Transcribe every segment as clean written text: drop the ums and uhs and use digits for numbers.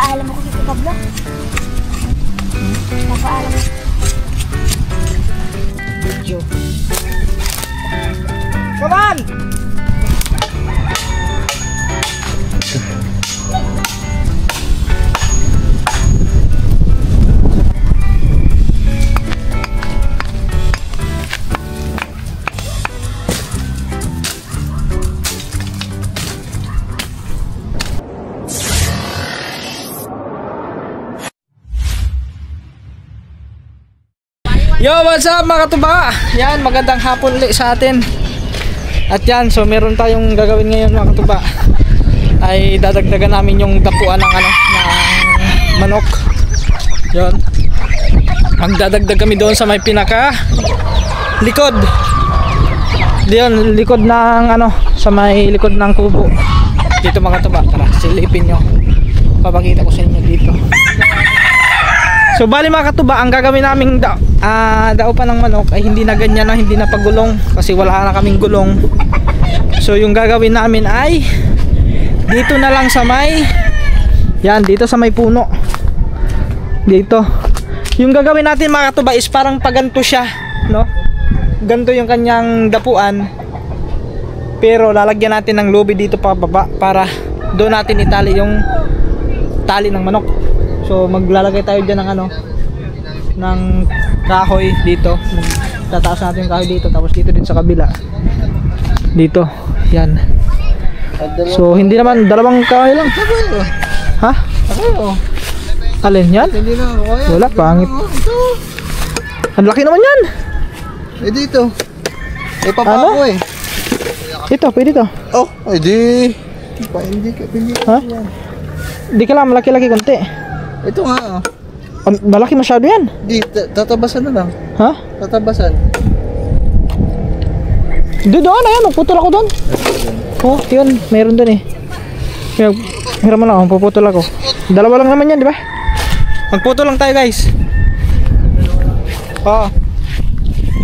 Papaalam ako kay Pablo. Papaalam. Video. Come on! Yo, what's up mga katuba? Yan, magandang hapon ulit sa atin. At yan, so meron tayong gagawin ngayon mga katuba. Ay dadagdagan namin yung dapuan ng ng manok. Yon. Magdadagdag kami doon sa may pinaka likod. Diyon, likod ng sa may likod ng kubo. Dito mga katuba, tara, silipin nyo. Papakita ko sa inyo dito. So bali mga katuba, ang gagawin naming daupan ng manok ay hindi na ganyan na, hindi na pagulong kasi wala na kaming gulong. So yung gagawin namin ay dito na lang sa may yan, dito sa may puno. Dito. Yung gagawin natin mga katuba is parang paganto siya, no? Ganto yung kanyang dapuan. Pero lalagyan natin ng lobe dito pababa para doon natin itali yung tali ng manok. So maglalagay tayo diyan ng ng kahoy dito. Tataas natin yung kahoy dito, tapos dito din sa kabila. Dito. Yan. So hindi naman dalawang kahoy lang. Ha? Alin yan? Hindi na kaya. Wala, pangit. Ang laki naman yan. Eh dito. Eh papako eh. Ito, pwede to. Oh, ay di. Hindi ka pili. Ha? Di ka lang malaki-laki konti. Ito nga. Malaki masyado yan. Di, tatabasan na lang. Ha? Tatabasan. Doon, ayan, magputol ako doon. Oh, yun, mayroon doon eh. Hiram mo lang, puputol ako. Dalawa lang naman yan, di ba? Magputol lang tayo guys. Oo.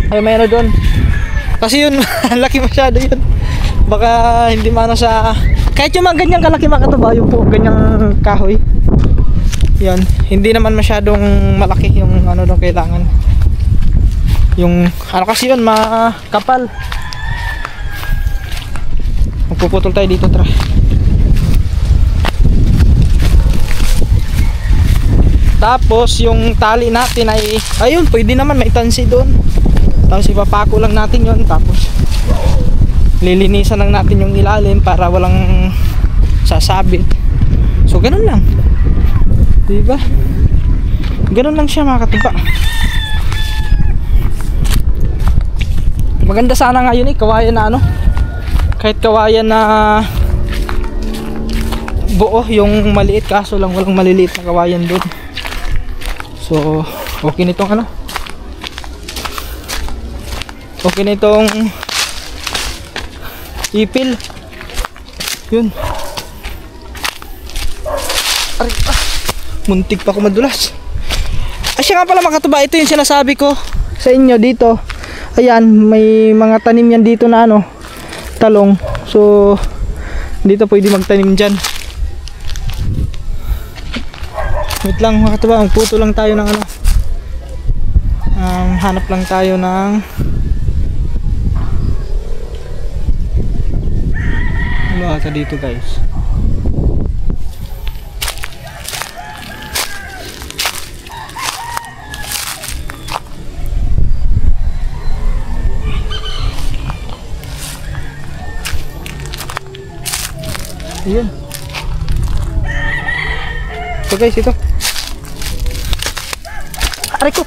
Ay, mayroon doon. Kasi yun, laki masyado yun. Baka hindi mano sa... Kahit yung mga ganyang kalaki mga katuba, yung po, ganyang kahoy. Yan, hindi naman masyadong malaki yung doon kailangan. Yung kasi yun, makapal. Magpuputol tayo dito, tara. Tapos yung tali natin ay ayun, pwede naman maitansi doon. Tapos ipapako lang natin yun. Tapos lilinisan lang natin yung ilalim para walang sasabit. So ganun lang, diba? Ganun lang siya mga katuba. Maganda sana nga yun kawayan na kahit kawayan na buo yung maliit, kaso lang walang maliliit na kawayan doon. So okay nitong okay nitong ipil. Yun. Aray, muntik pa ako madulas. Siya nga pala mga katuba, ito yung sinasabi ko sa inyo dito. Ayan, may mga tanim yan dito na talong. So dito pwede magtanim dyan. Wait lang mga katuba, magputo lang tayo ng hanap lang tayo ng ata dito guys. Ayan. Ito guys, ito. Aray ko.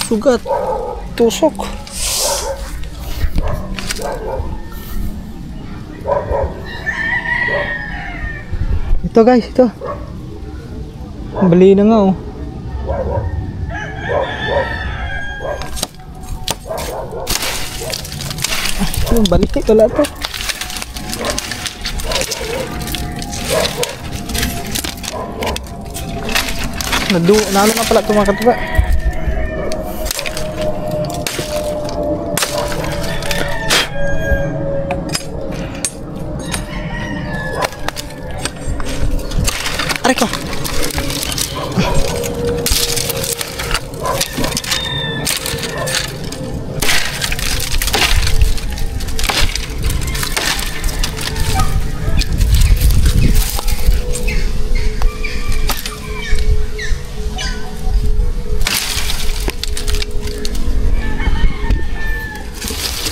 Sugat. Tusok. Ito guys, ito. Bali na nga balik wala to. Nalo na pala ito mga katuba. Aray ko.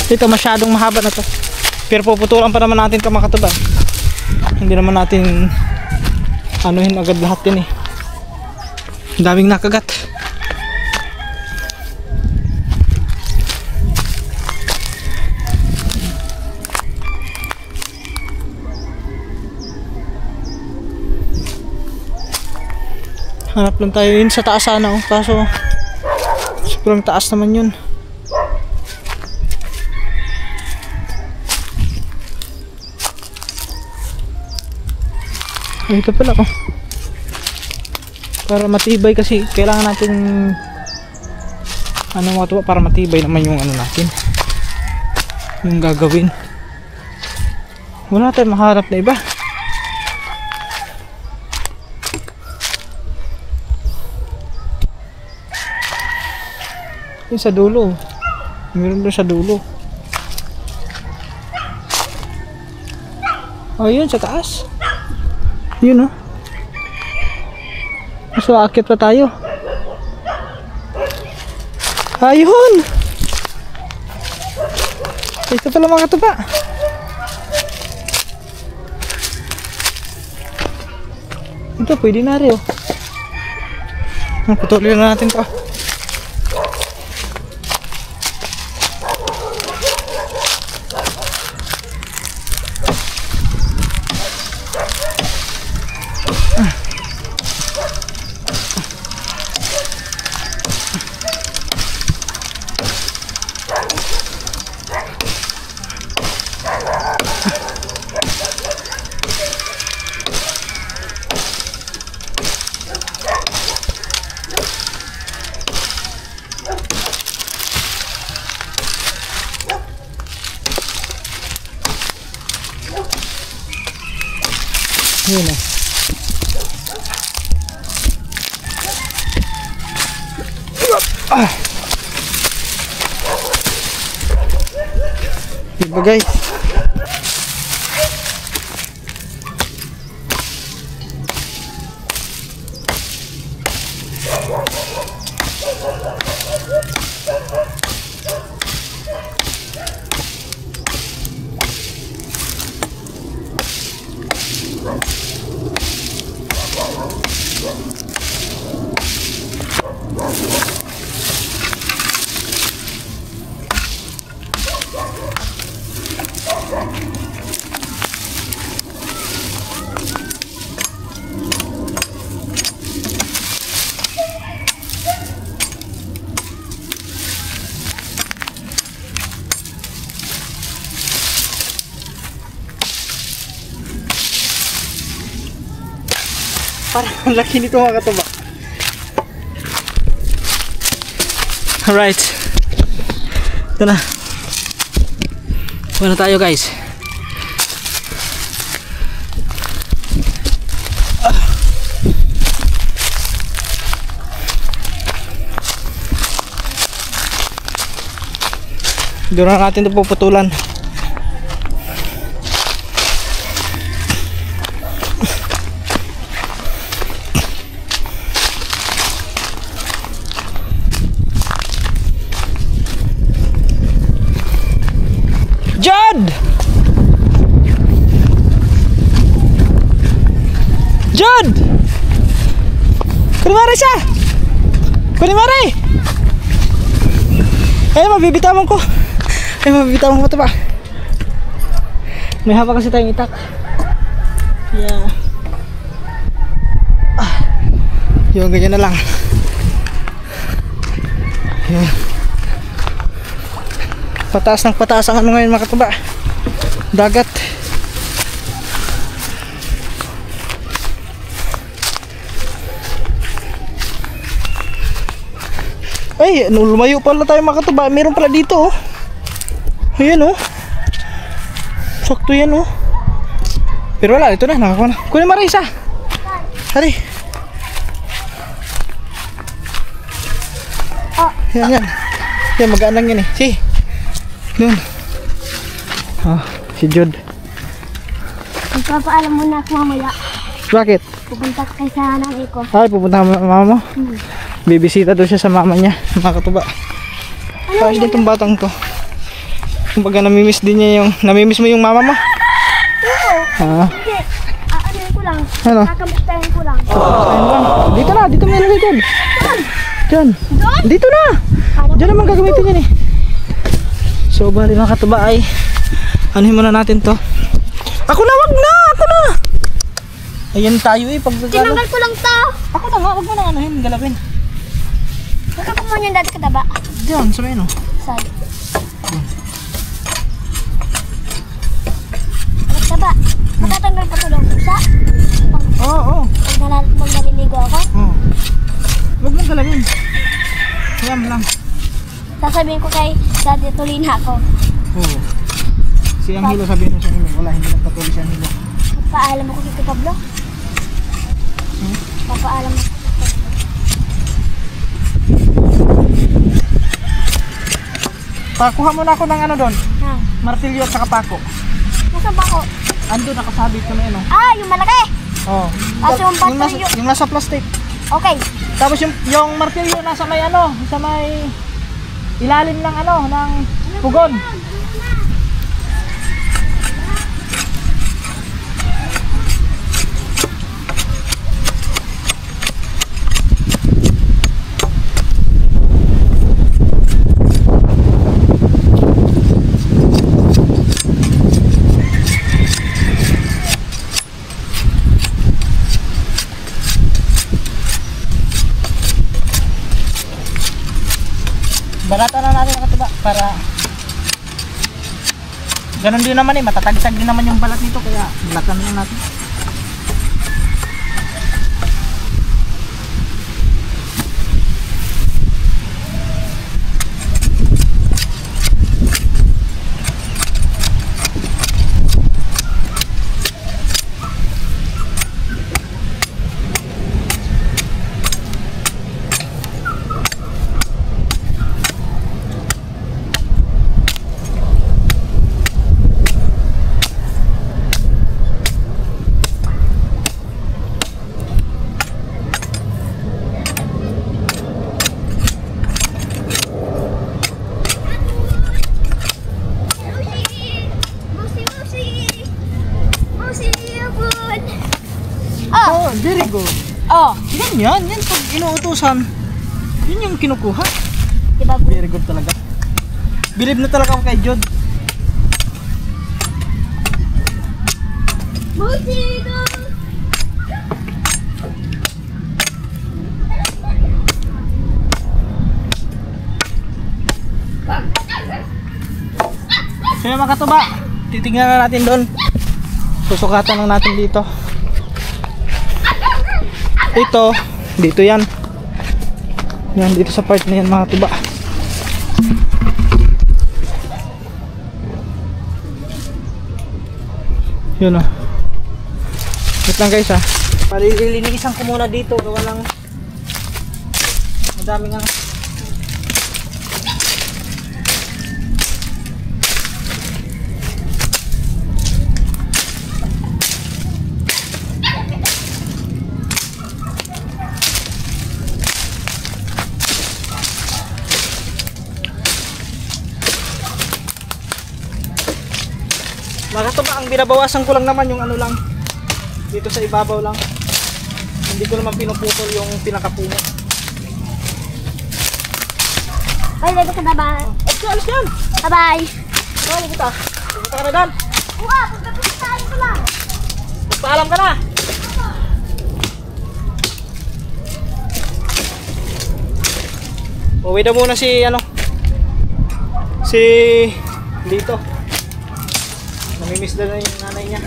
Ito masyadong mahaba na to. Pero puputulan pa naman natin ito mga katuba. Hindi naman natin anuhin agad lahat yan eh. Ang daming nakagat. Hanap lang tayo yun sa taas sana oh. Kaso sobrang taas naman yun. Ito pala oh. Para matibay kasi kailangan natin ano mga tuwa para matibay naman yung ano natin. Yung gagawin. Wala tayong makaharap na iba. Yung sa dulo. Meron doon sa dulo. Oh yun sa taas. Yun oh. So akit pa tayo. Ayun. Ito pala mga katuba. Ito pwede na rin oh. Putulin na natin to. Yun eh. Diba guys? Parang ang laki nito mga katuba. Alright. Ito na. Kuha na tayo guys. Doon na natin ito puputulan. Jod! Jod! Kunimari siya! Kunimari! Ay, mabibitawan ko. Ay, mabibitawan ko ito ba? May haba kasi tayong itak. Yeah. Yung ganyan na lang. Yun. Pataas ng pataas ang ano ngayon mga katuba. Dagat. Ay, lumayo pala tayo mga katuba. Meron pala dito oh. Ayan oh. Sakto yan oh. Pero wala, ito na, nakakuha na. Kunin mo rin isa. Hari. Oh. Yan. Yan, magaan lang yan eh. Si. Doon. Oh, si Jude. Magpapaalam muna ako mamaya. Bakit? Pupunta ka kay sa nanay ko. Ay, pupunta ka mama mo. Bibisita doon siya sa mama niya. Mga katuba. Ayos din itong batang to. Kumbaga namimiss din niya yung... Namimiss mo yung mama mo? Oo. Ah. Hindi. Aanoin ko lang. Ano? Kakamustahin ko lang. Ayun lang. Dito na, dito mo nilagay dyan. Dyan. Doon? Dito na. Dyan naman gagamitin yan eh. So bali mga katuba ay anuhin muna natin to. Ako na, wag na! Ako na! Ayan tayo eh pag Tinanggal ko lang to. Ako na nga, wag mo na anuhin, galawin. Nakaka mo niyan dati kadaba. Diyan, sa may ano. Saan? Kadaba. Matatanggal pa to ng pusa. Oo. Pag naliligo ako. Oo. Wag mong galawin. Ayan lang. Sasabihin ko kay Daddy tuloy na ako. Oo. Si Angelo sabihin mo sa inyo, wala, hindi nagpatuloy si Angelo. Papaalam ako kay Pablo. Papaalam ako. Pakuha muna ako ng ano doon. Ha? Martilyo at saka pako. Nasaan ba ako? Ando nakasabit ko na ano. Ah, yung malaki! Oo. Kasi yung martilyo. Yung nasa plastic. Okay. Tapos yung martilyo nasa may ano, sa may ilalim ng ano, ng pugon. Balatan na natin ang katuba para ganun din naman eh, matatagsag din naman yung balat nito kaya balatan na natin. Oh, very good. Oh, Yan, yan pag inuutusan. Yun yung kinukuha. diba? Very good talaga. Believe na talaga ako kay Jude. Musigo! So yung mga katuba, titignan na natin doon. Susukatan lang natin dito. Ito, dito yan. Yan, dito sa part na yan mga katuba. Yun o. Wait lang guys ha. Palilinisan ko muna dito. Gawa lang madami nga. Mga katuba, ang binabawasan ko lang naman yung ano lang dito sa ibabaw lang. Hindi ko naman pinuputol yung pinakapuno. Bye, lego ka na ba? Let's go, alis yan! Bye-bye! Ano kita? Pupunta ka na dan? Uwa, pagkapuntaan ko lang! Magpaalam ka na! Uwi na muna si ano, si dito. Namimiss na yung nanay niya.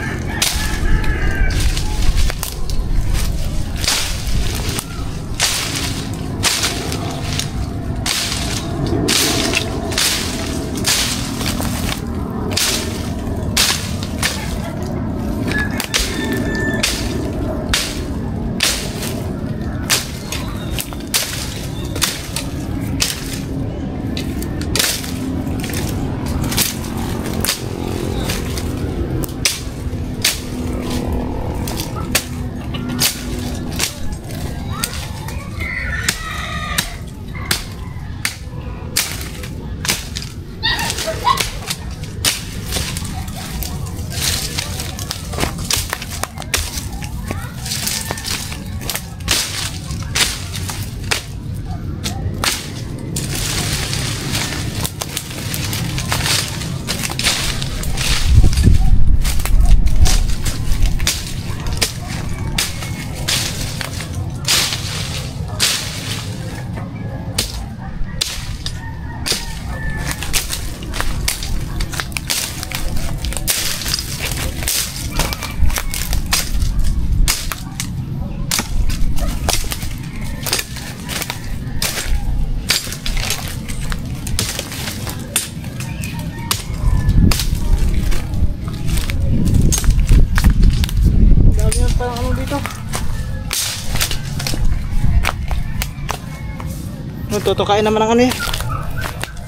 Tutukain naman ng ano eh,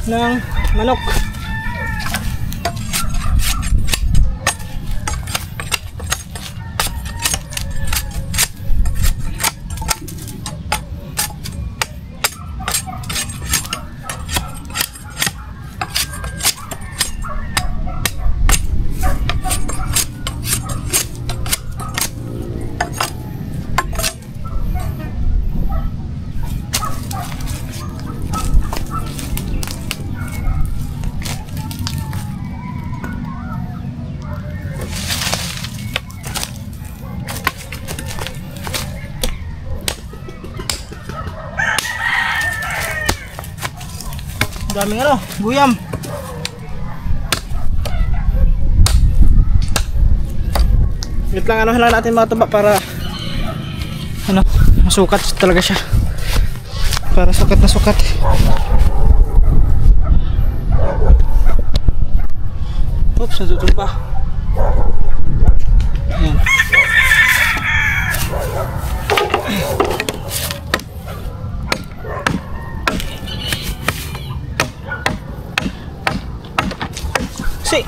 ng manok. Daming ano, guyam. Wait lang, ano lang natin mga tuba para ano, masukat talaga siya. Para sukat na sukat. Oops, natutol pa. Ayan. Si.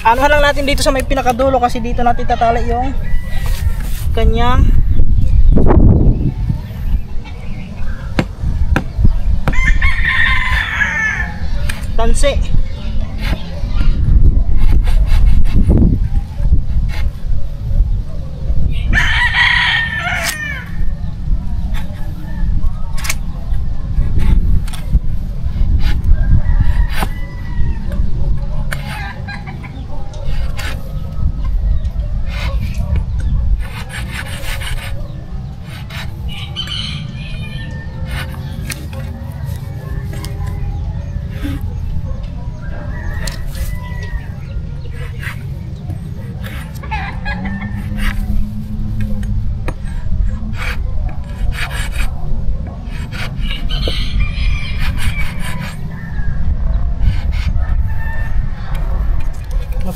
Ano lang natin dito sa may pinakadulo kasi dito natin tatali yung kanyang tansi.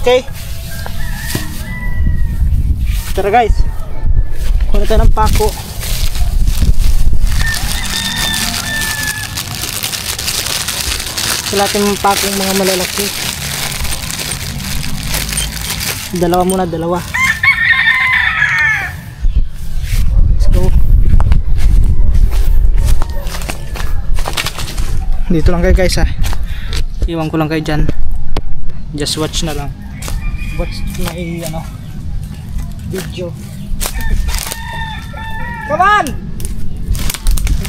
Okay. Tara guys. Kuha tayo ng pako. Sa natin ng pako mga malalaki. Dalawa muna, dalawa. Let's go. Dito lang kayo guys ha. Iwan ko lang kayo dyan. Just watch na lang. Watch my ano video. Come on!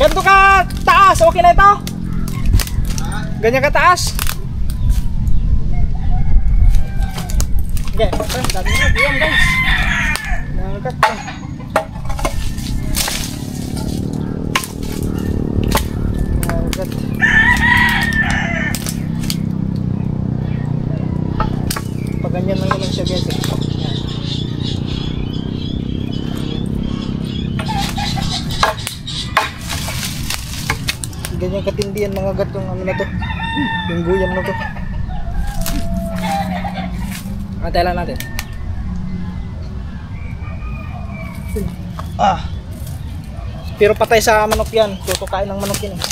Ganito ka taas, okay na ito? Ganyan ka taas? Okay, dami na diyan guys. Nangkat ka. Nangkat. Ganyan lang naman siya guys eh. Ganyan katindi yan mga gatong ano na to. Yung guyam na to. Antay lang natin. Pero patay sa manok yan. Tutukain ng manok yan eh.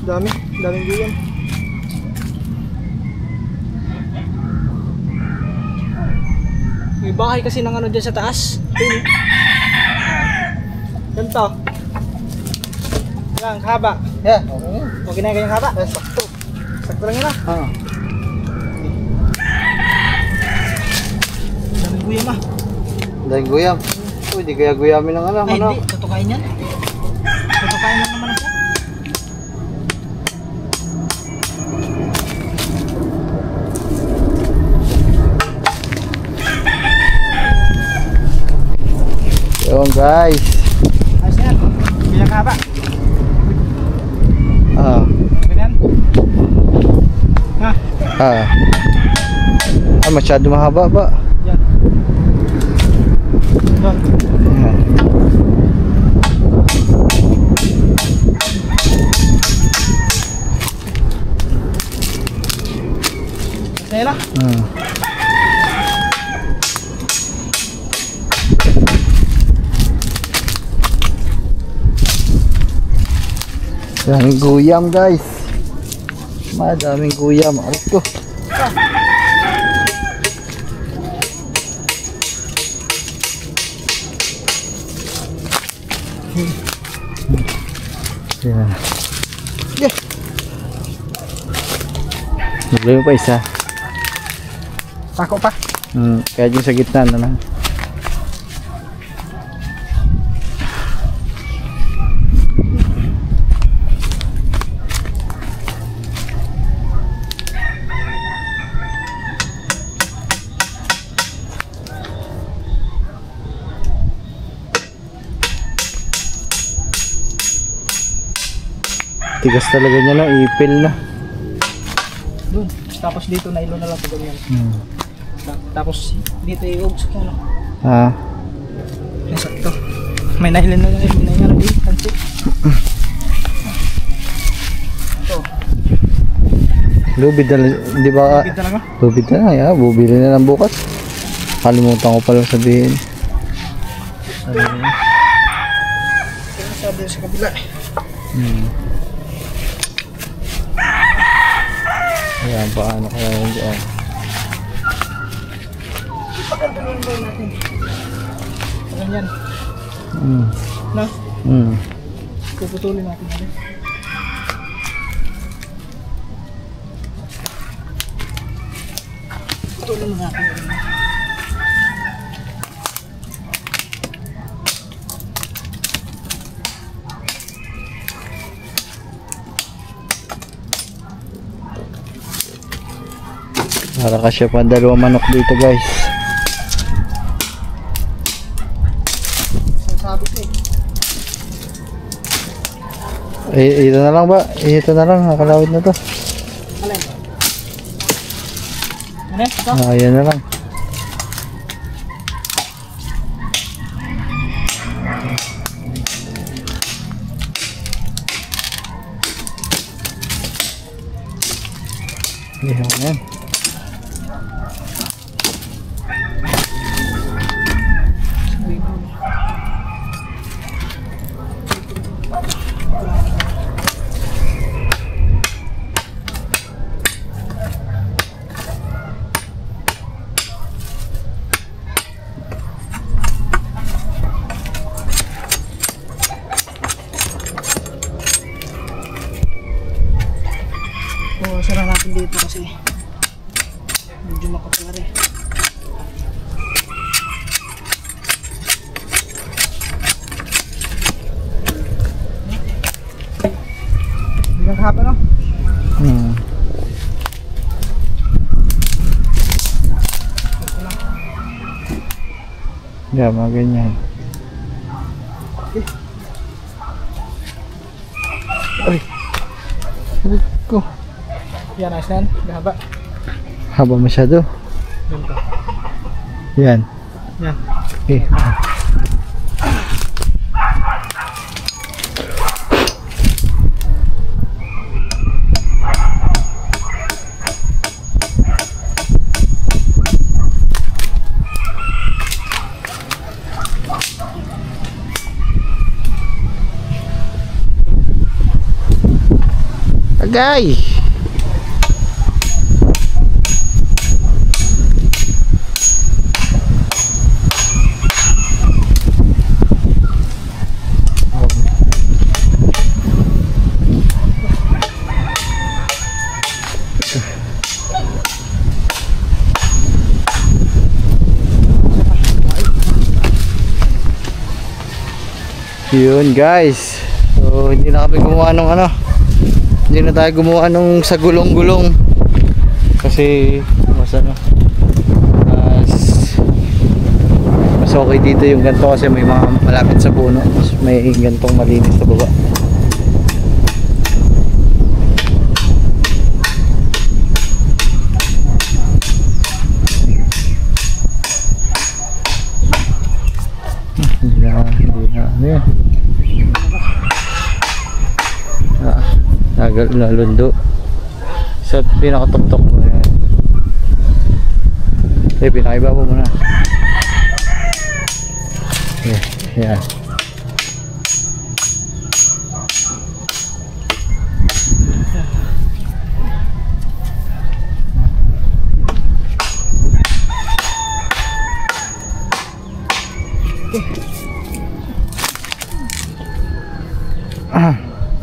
Daming guyam. May bahay kasi ng ano dyan sa taas. Ganito. Yan, haba. Yeah, Okay na yung ganyang haba? sakto. Sakto lang yun ah. Daming guyam ah. Dahil guyam. Uy, di kaya guyamin ng ano. Ay, hindi. Tutukain yan. Tutukain lang naman siya. Yun guys. Ayos na yan. Bilang haba. Ganyan. Ha? Masyado mahaba ba? Yan. Doon. Ayan. Sa'yo lang. Daming guyam guys. Madaming guyam. Alis ko. Yan. Yeah. Naglayo pa isa. Tako pa. Kaya dyan sa gitna na lang. Tigas talaga niya na, ipil na. Doon. Tapos dito nailo na lang po ganyan. Tapos dito i-ugs ko ano. Nasakto. May nailin na lang. May nailin na lang dito. Kansi. Ito. Lubid na, di ba? Lubid talaga. Lubid na, ya. Bubili na lang bukas. Kalimutan ko pala sabihin. Kaya sabi sa kabila. Ayan, paano kaya yun dyan? Ipagandalon ba natin? Ganyan. Na? Puputulin natin natin. Putulin mo natin. Para kasya pa dalawang manok dito guys. Sabi ko Ito na lang ba? Ito na lang, nakalawit na to. Alin? Ano? Ito? Ayan na lang. Ayan. Sara natin dito kasi medyo makapalari. Bilang haba no? Yeah, mga ganyan. Ay! Ay ko. Yan, ayos na yan. Haba. Haba masyado. Ganito. Yan. Yan. Okay. Agay! Yun guys, so hindi na kami gumawa ng ano, hindi na tayo gumawa ng sa gulong-gulong kasi mas Mas okay dito yung ganito kasi may mga malapit sa puno. Mas may gantong malinis sa baba. Hindi na ano yan. Nalundo. Sa pinakatok-tok mo yan. Pinakaiba mo muna. Yan.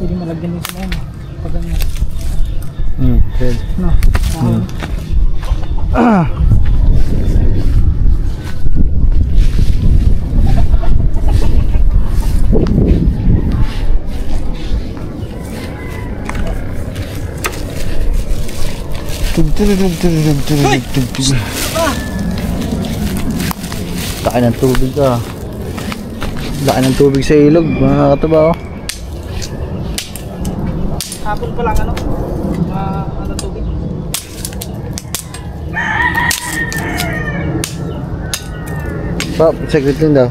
Pwede malagyan din sila yan. Pag ganyan. Pwede. No. Laki ng tubig ah. Laki ng tubig sa ilog mga katuba oh. Hapon pa lang ano tubig. Pap, saglit lang daw.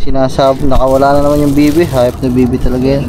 Sinasab, nakawala na naman yung bibi. Hype na bibi talaga yan.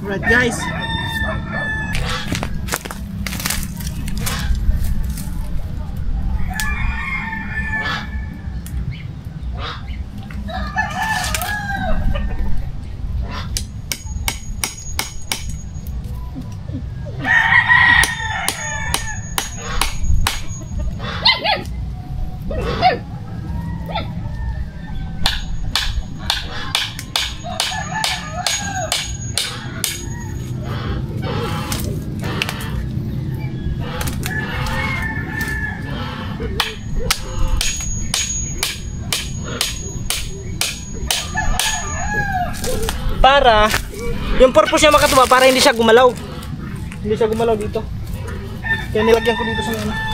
Right guys. Para yung purpose niya makatuwa para hindi siya gumalaw. Hindi siya gumalaw dito. Kaya nilagyan ko dito sa ano.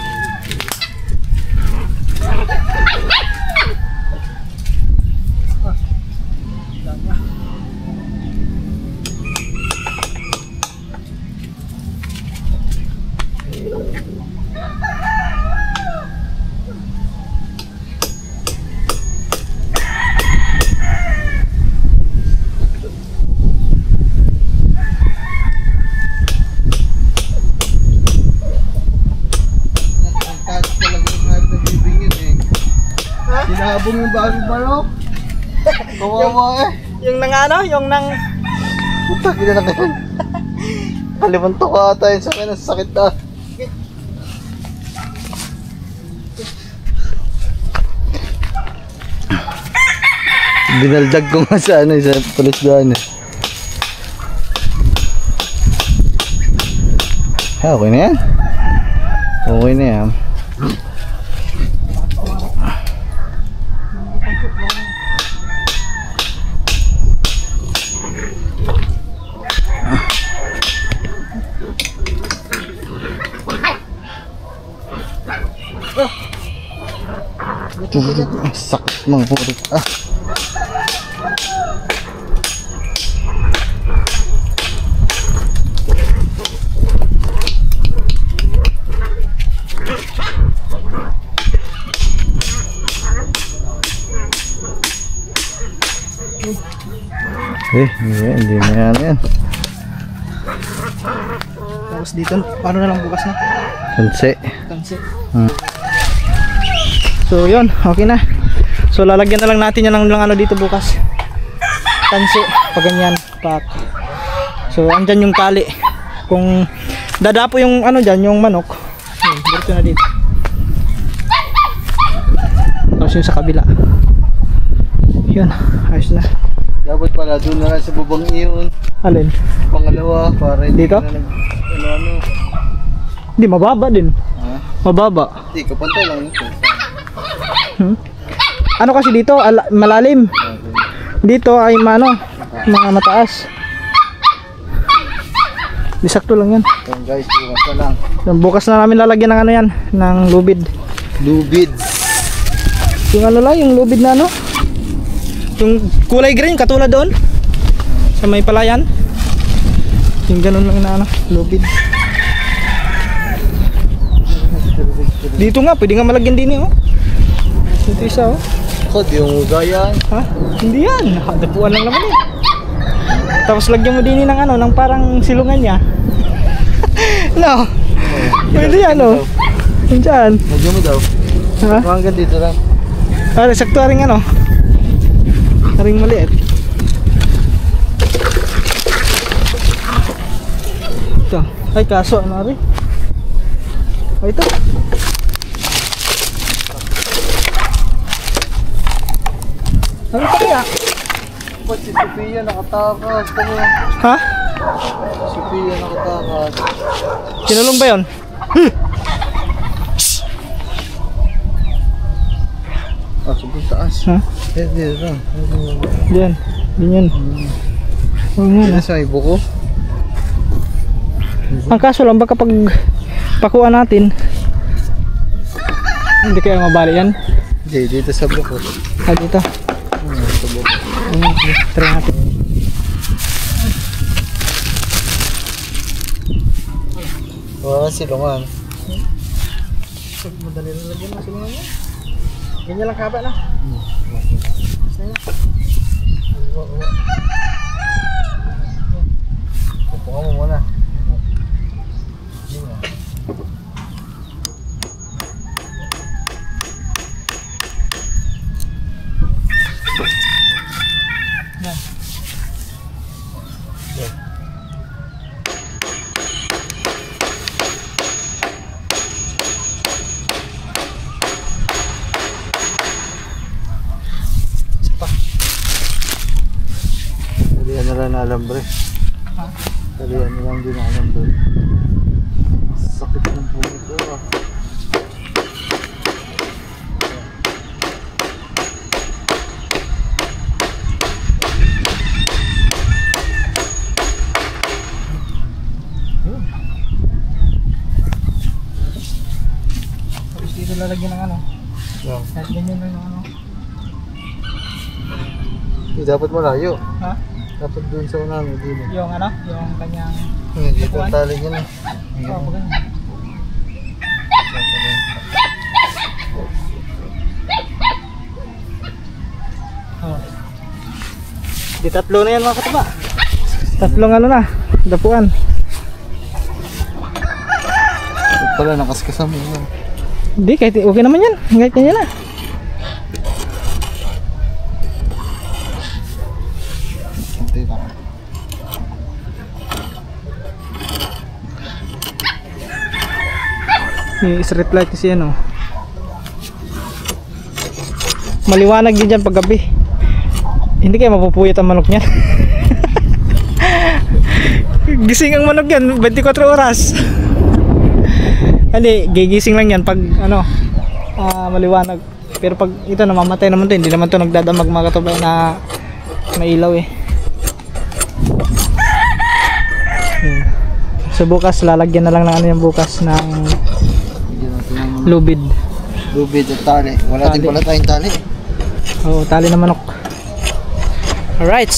Sinabong yung bagong barok. Kawawa eh. Yung nang ano, yung nang Puta, gina na ganun. Kalimanto ka ata yun sa akin, ang sakit na. Dinaldag ko nga sa ano, sa pulis doon eh. Okay na yan. Okay na yan. Sakit mga puto. Hindi na yan. Tapos dito, paano na lang bukas na? Tansi. So yun, okay na. So lalagyan na lang natin yan ng ano dito bukas. Tansi, pag ganyan, pak. So andyan yung tali. Kung dadapo yung ano dyan, yung manok, yun, dito na dito. Tapos yung sa kabila. Yun, ayos na. Dapat pala doon na lang sa bubong iyon. Alin? Pangalawa, para hindi Dito? ka na ano. Hindi, mababa din. Ha? Mababa. Hindi, kapantay lang ito. Ano kasi dito, malalim. Dito ay mga mataas. Di sakto lang yan. So guys, bukas na lang. Bukas na namin lalagyan ng ano yan, ng lubid. Lubid. Yung ano lang, yung lubid na ano. Yung kulay green, katulad doon. Sa may palayan. Yung ganun lang na ano, lubid. Dito nga, pwede nga malagyan din eh, oh. Dito isa, oh. Kod, yung gayan. Ha? Hindi yan. Dapuan lang naman eh. Tapos lagyan mo din ng ano, ng parang silungan niya. No. Pwede yan, oh. Diyan. Lagyan mo daw. Ha? Hanggang dito lang. Sakto ring ano. Ring maliit. Ito. Ay, kaso ano rin? Ay, ito. Ano pa kaya? Ba't si Sophia nakatakas? Kamo? Ha? Sophia nakatakas. Kinulong ba yun? Ah, sobrang taas. Ha? Dito lang. Diyan. Ganyan. Oo nga. Dito sa may buko. Ang kaso lang, baka pag pakuha natin, hindi kaya mabali yan. Hindi, dito sa buko. Ah, dito. Sa buko. Try natin. Wala silungan. Madali na lagyan mo silungan niya. Ganyan lang kaba na. Pupungan mo muna. Talihan na lang na alambre. Talihan na lang din na alambre. Sakit ng pumunto ah. Tapos dito lalagyan ng ano. Yeah. Kahit ganyan lang yung ano. Dapat malayo. Ha? Dapat dun sa unahan dito. Yung ano? Yung kanyang... Dito ang tali niya na. Oo, ganyan. Oh. Di tatlo na yan mga kataba. Tatlong ano na, dapuan. Ito pala nakaskasan mo na. Hindi, kahit okay naman yan. Kahit ganyan na. Kunti lang. Yung street light kasi yan, oh. Maliwanag din dyan pag gabi. Hindi kaya mapupuyat ang manok niyan. Gising ang manok yan 24 oras. Hindi, gigising lang yan pag ano, maliwanag. Pero pag ito namamatay naman to, hindi naman to nagdadamag mga katubay na mailaw eh. Yun. So bukas lalagyan na lang ng ano yung bukas ng lubid. Lubid at tali. Wala din pala tayong tali. Oo, tali na manok. Alright.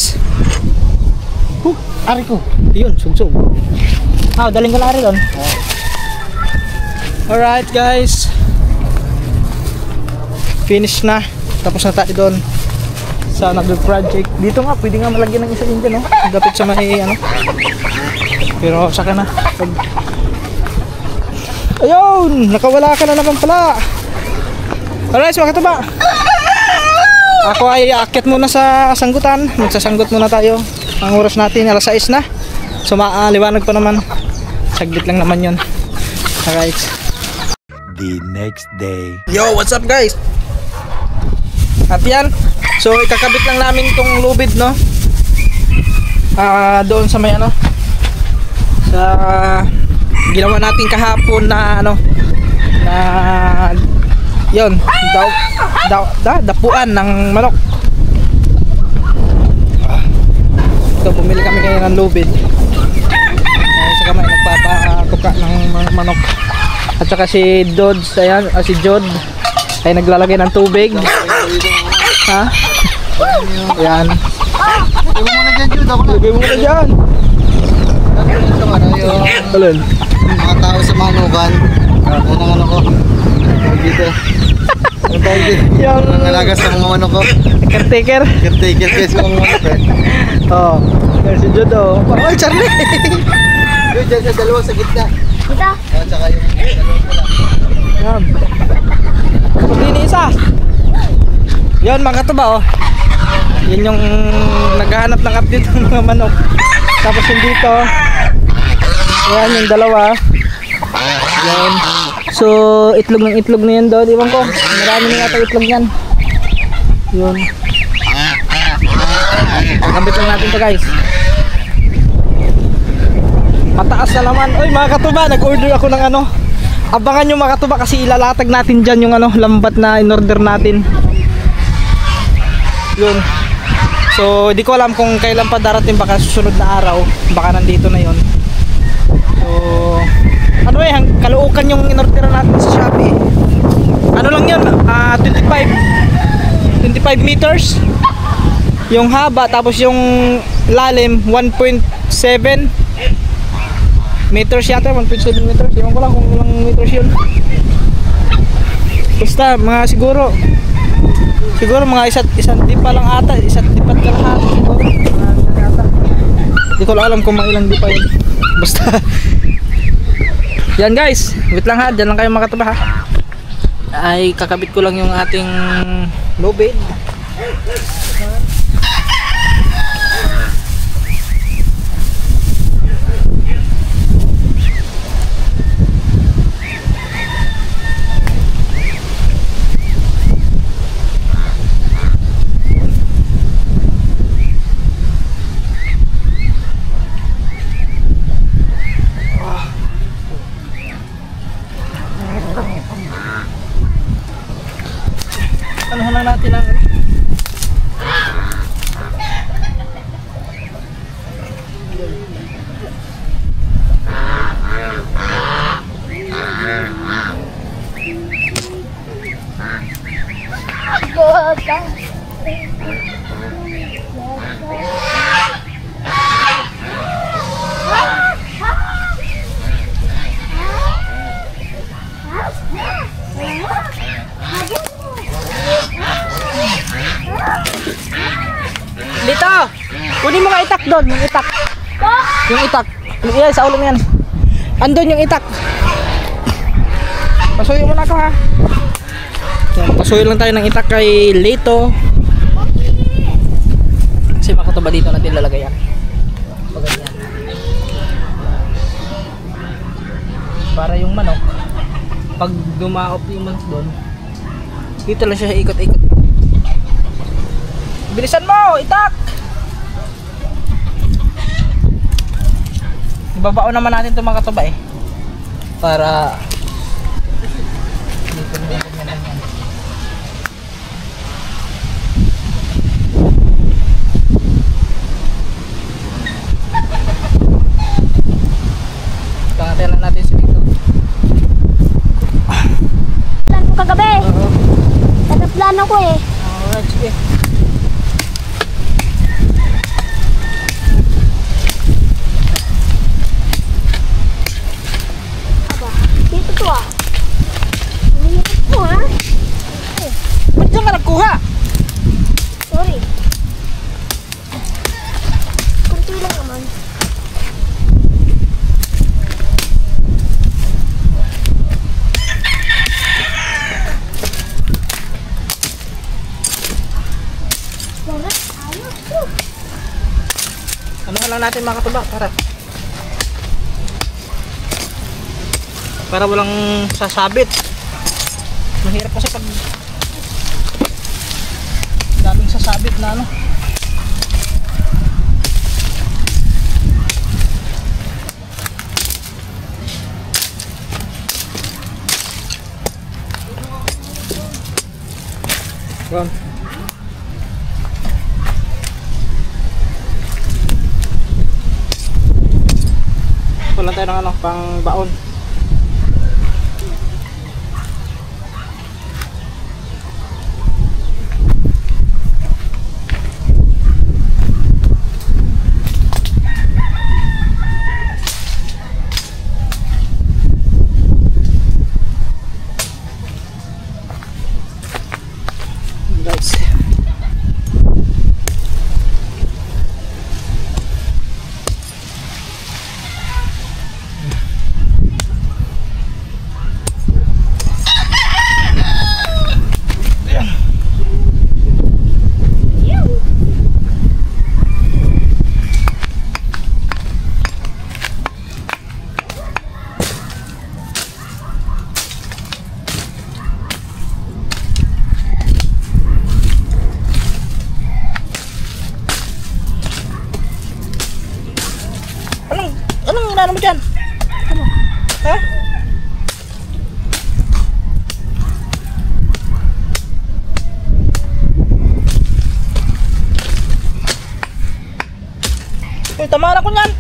Ari ko. Yun, sugsug. Daling ko na rin doon. Alright guys. Finish na. Tapos na tayo doon. sa nag-project. Dito nga, pwede nga malagyan ng isa din dyan, no? Dapit sa may, ano. Pero, saka na. Ayun! Nakawala ka na naman pala. Alright, mga katuba. Ako ay aakyat muna sa sanggutan. Magsasanggot muna tayo. Ang oras natin, alas 6 na. So, liwanag pa naman. Saglit lang naman yun. Alright. The next day. Yo, what's up guys? At yan. So, ikakabit lang namin itong lubid, no? Doon sa may ano. Sa ginawa natin kahapon na ano. Na yun, dapuan ng manok. Ito, bumili kami ngayon ng lubid. Sa kamay, nagpapatuka ng manok. At saka si Dodds, ayan, si Jod ay naglalagay ng tubig. Ha? Ayan. Lagay mo muna dyan, Jude. Ako na. Lagay mo na dyan. Alin? Mga tao sa manukan. Ano ang ano ko? Dito. Ano tawag dito? Yung Ang alagas ng mga manok ko. caretaker. Caretaker kasi mga manok eh. Oh, there's si Jod, oh. Ay, Charlie! Jude, dyan sa dalawa sa gitna. Kita. At saka yung dalawa ko lang. Yan. Pati ni isa. Yan, mga katuba, oh. Yan yung naghahanap ng update ng mga manok. Tapos yung dito. Yan, yung dalawa. Yan. So, itlog ng itlog na yan doon. Iwan ko. Marami na yata itlog yan. Yun. Kakabit lang natin to guys. Mataas na naman. Uy mga katuba, nag-order ako ng ano. Abangan nyo mga katuba kasi ilalatag natin dyan yung ano, lambat na in-order natin. Yun. So, di ko alam kung kailan pa darating, baka susunod na araw. Baka nandito na yun. So, ano eh, kaluukan yung in-order natin sa Shopee. Ano lang yun, 25 meters yung haba, tapos yung lalim 1.7 meters yata, 1.7 meters. Ewan ko lang kung ilang meters yun. Basta mga siguro mga isang dipa lang ata, isang dipat kalahati siguro. Hindi ko alam kung mga ilang dipa yun. Basta yan guys, wait lang ha, dyan lang kayo makataba ha. Ay kakabit ko lang yung ating lubid. Ano lang natin ang dito! Kunin mo nga itak doon, yung itak. Yung itak. Yan, sa ulo mo yan. Andun yung itak. Pasuyo mo na ako ha. Yan, pasuyo lang tayo ng itak kay Lito. Kasi makatuba dito natin lalagay yan. Paganyan. Para yung manok, pag dumaop yung manok doon, dito lang siya ikot-ikot. Bilisan mo, itak! Ibabao naman natin itong mga katuba eh. Para dito na yan. Pangatin lang natin siya dito. Plan ko kagabi. Nagplano ko eh. Alright, sige. Dito to ah. Dito to ah. Ba't dyan ka nagkuha? Sorry. Ano lang natin mga katuba para walang sasabit. Mahirap kasi pag daming sasabit na ano. Yan. Wala tayo ng ano, pang baon. Guys. Anong inano mo dyan? Ano? Ha? Uy, tama na ko nyan.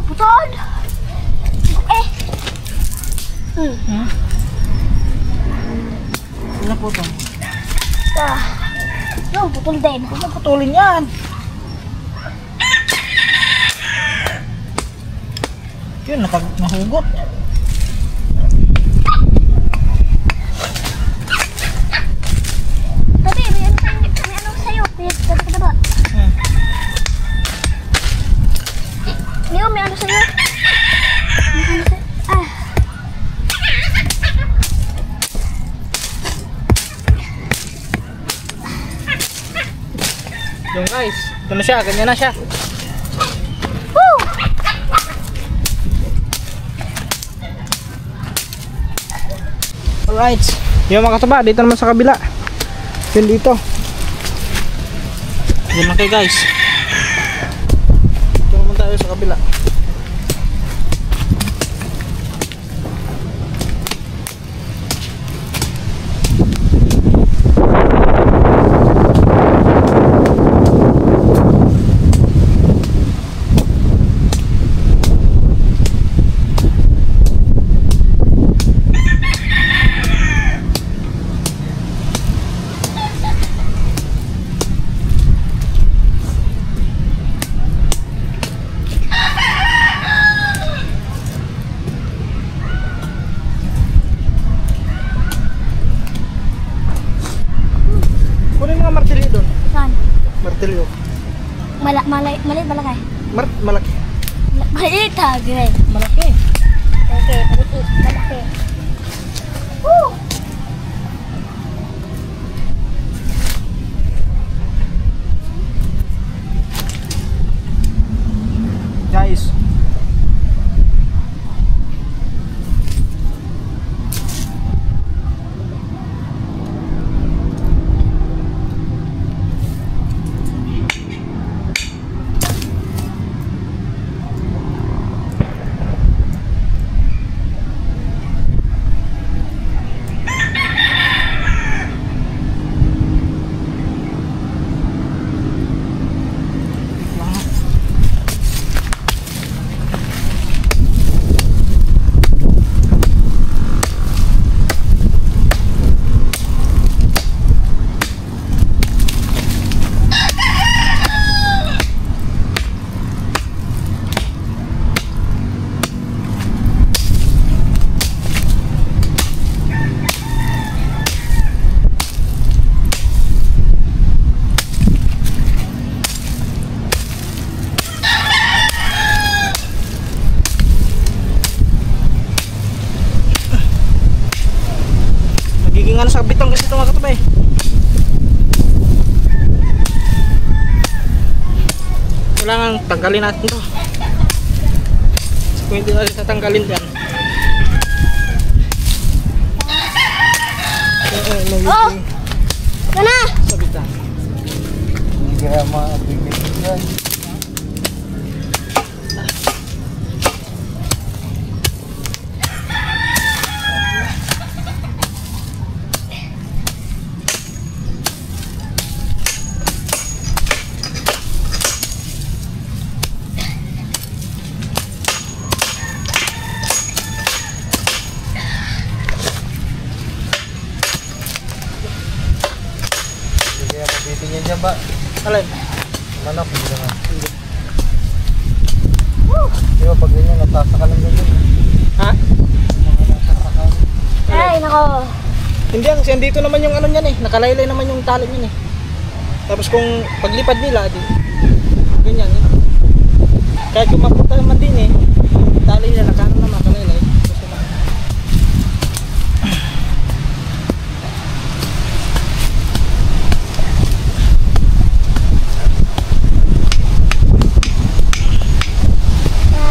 Putol! Eh! Ano po ito? Yung putol din. Huwag mo putulin yan. Yun, nahugot. Tapi, may ano sa'yo. May kadabot. Leo, may ano sa'yo? May ano sa'yo? Ah. Yung guys, ito na siya, ganyan na siya. Woo! Alright, yung mga katuba, dito naman sa kabila. Yun dito. Yun lang kayo guys. Dito naman tayo sa kabila. Kunin mga martilyo doon. Saan? Martilyo. Maliit balakay. Malaki. Maliit ha, gre. Malaki. Okay, maliit, malaki. Woo! Guys. ano sa bitong kasi ito mga katubay. Kailangan tanggalin natin to. Kung hindi natin tatanggalin dyan. Oh! Ito na! Sabit na. Hindi kaya mabigyan yan. Kaya mabitin yan dyan ba? Alin? Manok, hindi naman. Di ba pag ganyan, natasa ka lang ganyan. Ha? Ay, nako. Hindi yan, kasi andito naman yung ano niyan eh. Nakalaylay naman yung tali niyan eh. Tapos kung paglipad nila, di, ganyan eh. Kahit kung mapunta naman din eh, tali nila nakano naman, nakalaylay. Kasi na.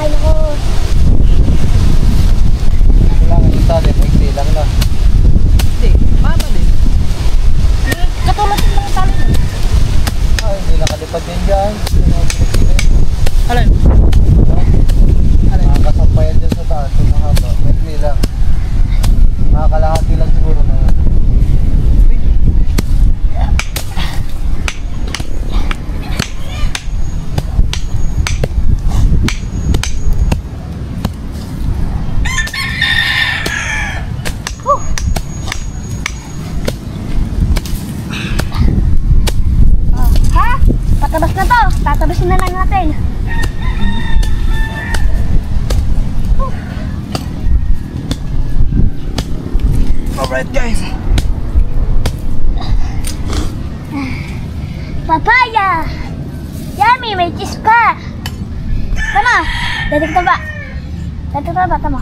Ay, nako. Kailangan yung tali, maigli lang na. Hindi, mama din. Katulad din lang yung tali niyan. Ah, hindi nakalipad din dyan. Hindi na pinipili. Alin? Alin? Nakakasampayan dyan sa taas, yung mahaba. Maigli lang. Nakakalahati lang siguro na yun. Ha? Patabas na to. Tatabasin na lang natin. Alright guys. Papaya! Yummy! May cheese ka! Tama! Dadig na ba? Dadig na ba? Tama.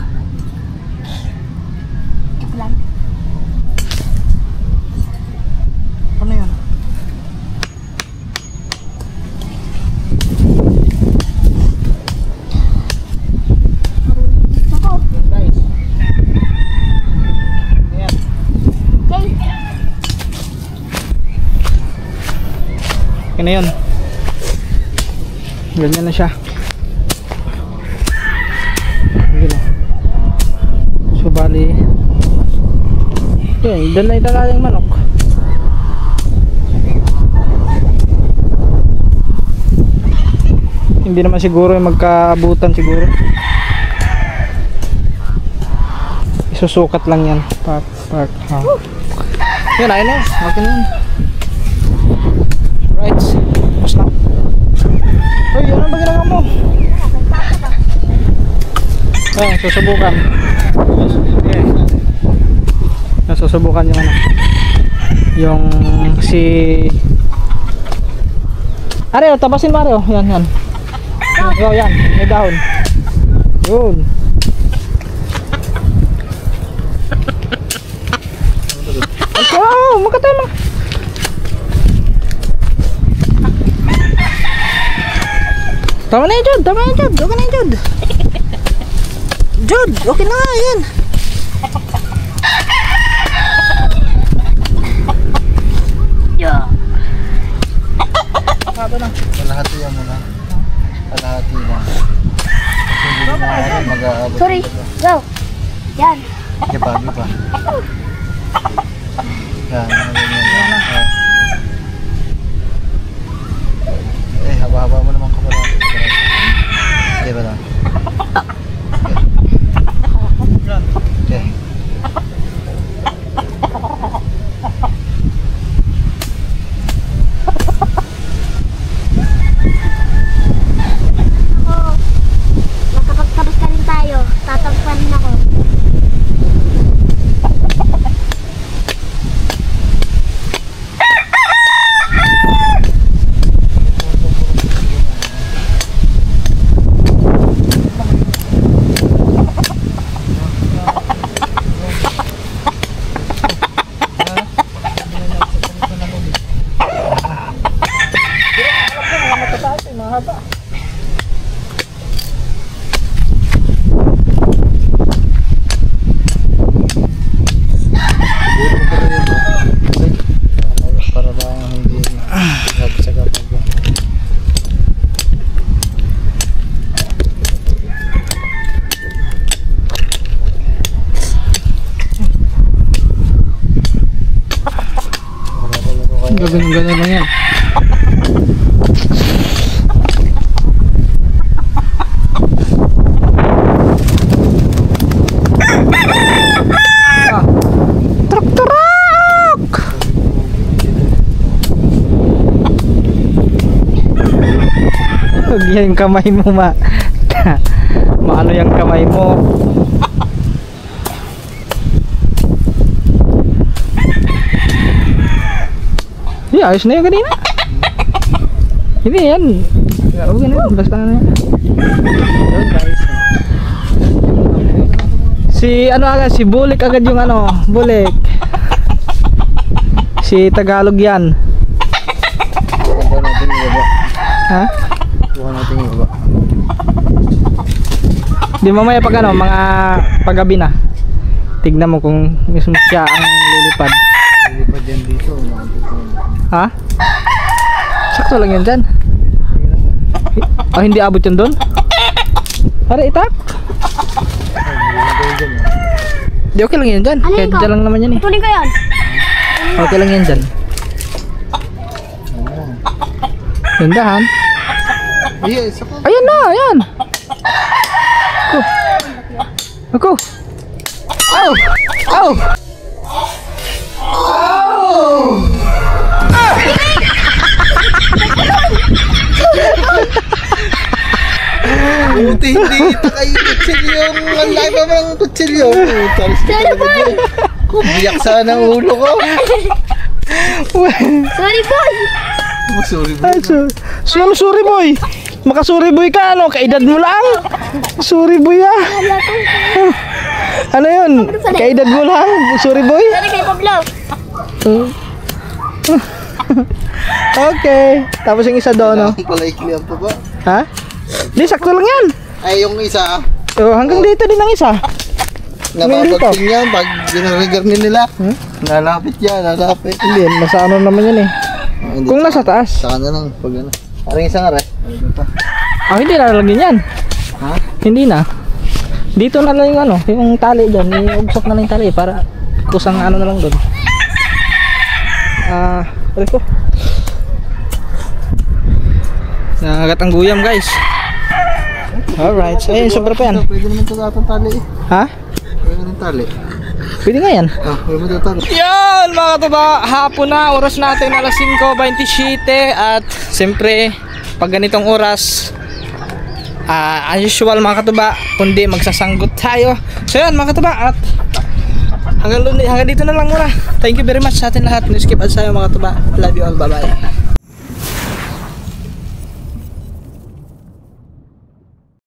Joke lang. Ano yun? Ako. Yan guys. Ayan. Okay. Okay na yun. Ganyan na siya. Sige na. So bali, yun, dalay-dalay yung manok. Hindi naman siguro yung magkaabutan siguro. Isusukat lang yan. Part. Yan, ayun na. Okay na yun. Right. Tapos na. Uy, ano ba ginagawa mo? Ayan, susubukan. Okay. Ayan, susubukan yung ano. Yung si... Areo, tapasin mo Areo. Yan. Oh, yan. May dahon. Yun. Wow, makatama. Tama na yun, Jod. Okay na yun, Jod. Jod, okay na nga, yan. Yeah. Haba na. Kalahati yan muna. Kalahati lang. Kasi hindi na mag-aabot. Sorry. Go. Yan. Giba. Yan, ganyan. Eh, haba-haba mo naman kapala. Diba lang? Okay. Nakapagtabas ka rin tayo. Tatagpanin ako. mahaba. Para lang hindi sagab-sagab. Ganun lang yan. Huwag yung kamay mo maano yung kamay mo. Yeah, ayos na yung kanina. Hindi yan. Okay na yun, basta na yan. Si ano agad, si Bulik agad yung ano, Bulik. Si Tagalog yan. Bukan natin yung baba. Ha? Bukan natin yung baba. Di mamaya pag ano, mga paggabi na. Tignan mo kung mismo siya ang lilipad. Lilipad yan dito. Ha? Sakto lang yan dyan. Ah, hindi abot yun doon? Para itak? Di okay lang yan dyan. Ano Kahit yun ka? dyan lang naman yan eh. Tuloy ko yan. Okay lang yan dyan. Gandahan. Yes, ako. Ayan na, ayan. Ako. Ow! Ow! Buti hindi kita kayo kutsilyong. Ang lahi pa mga kutsilyong. Sorry boy. Biyak sana ang ulo ko. Sorry boy. Sorry Ay, sorry boy. Makasuri boy ka, ano? Kaedad mo lang. Sorry boy ah. Ano yun? Kaedad mo lang. Sorry boy. Sorry kay Pablo. Okay. Tapos yung isa doon, no? Pala ikliyan pa ba? Ha? Di, sakto lang yan. Ay, yung isa. Oh, hanggang dito din ang isa. Napapagping yan pag ginarigarni nila. Lalapit yan, lalapit. Hindi, nasa ano naman yan eh. Hindi, Kung nasa taas. saka na lang pag ano. Parang isa nga rin. Ah, hindi na lalagyan yan. Ha? Hindi na. Dito na lang yung ano, yung tali dyan. Iugsok na lang yung tali para kusang ano na lang doon. Ano ko? Nangagat ang guyam guys. Alright, so ayun, sobra pa yan. Pwede naman ito atong tali eh. Ha? Pwede naman tali. Pwede nga yan. Pwede naman ito tali. Yan mga katuba, hapon na, oras natin alas 5:27 at siyempre pag ganitong oras as usual mga katuba, kundi magsasanggot tayo. So yan mga katuba, at hanggang dito na lang muna. Thank you very much sa atin lahat. Skip at sayo mga katuba. Love you all, bye bye.